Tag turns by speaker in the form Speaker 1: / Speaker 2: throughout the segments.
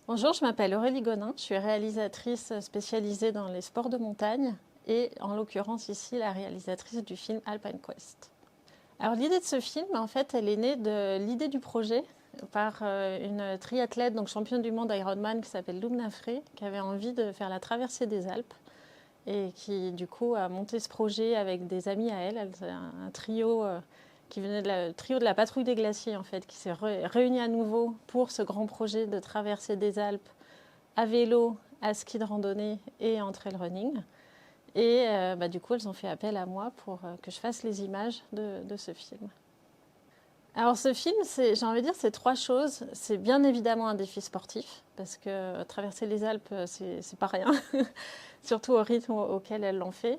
Speaker 1: Bonjour, je m'appelle Aurélie Gonin, je suis réalisatrice spécialisée dans les sports de montagne et en l'occurrence ici la réalisatrice du film Alpine Quest. Alors l'idée de ce film, en fait, elle est née de l'idée du projet par une triathlète, donc championne du monde Ironman qui s'appelle Lumna Frey, qui avait envie de faire la traversée des Alpes et qui du coup a monté ce projet avec des amis à elle, un trio qui venait le trio de la patrouille des glaciers en fait, qui s'est réuni à nouveau pour ce grand projet de traversée des Alpes à vélo, à ski de randonnée et en trail running. Et du coup, elles ont fait appel à moi pour que je fasse les images de ce film. Alors ce film, j'ai envie de dire, c'est trois choses. C'est bien évidemment un défi sportif, parce que traverser les Alpes, c'est pas rien, surtout au rythme auquel elles l'ont fait.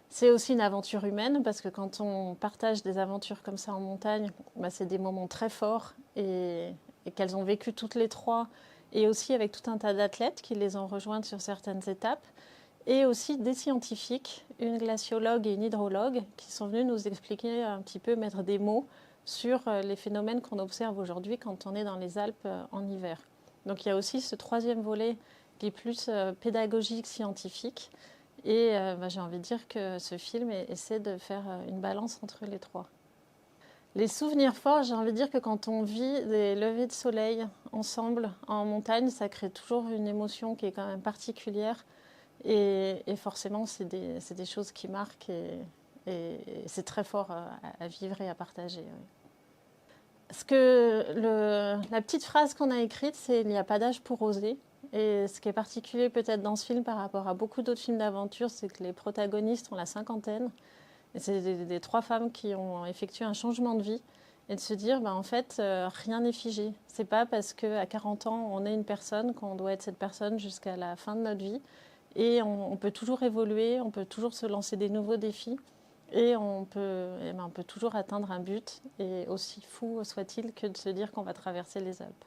Speaker 1: C'est aussi une aventure humaine, parce que quand on partage des aventures comme ça en montagne, c'est des moments très forts et qu'elles ont vécu toutes les trois, et aussi avec tout un tas d'athlètes qui les ont rejointes sur certaines étapes, et aussi des scientifiques, une glaciologue et une hydrologue, qui sont venus nous expliquer un petit peu, mettre des mots sur les phénomènes qu'on observe aujourd'hui quand on est dans les Alpes en hiver. Donc il y a aussi ce troisième volet qui est plus pédagogique, scientifique. Et j'ai envie de dire que ce film essaie de faire une balance entre les trois. Les souvenirs forts, j'ai envie de dire que quand on vit des levées de soleil ensemble en montagne, ça crée toujours une émotion qui est quand même particulière. Et forcément, c'est des choses qui marquent et c'est très fort à vivre et à partager. Oui. La petite phrase qu'on a écrite, c'est il n'y a pas d'âge pour oser. Et ce qui est particulier peut-être dans ce film par rapport à beaucoup d'autres films d'aventure, c'est que les protagonistes ont la cinquantaine. Et c'est des trois femmes qui ont effectué un changement de vie. Et de se dire, en fait, rien n'est figé. C'est pas parce qu'à 40 ans, on est une personne qu'on doit être cette personne jusqu'à la fin de notre vie. Et on peut toujours évoluer, on peut toujours se lancer des nouveaux défis. Et on peut toujours atteindre un but, et aussi fou soit-il que de se dire qu'on va traverser les Alpes.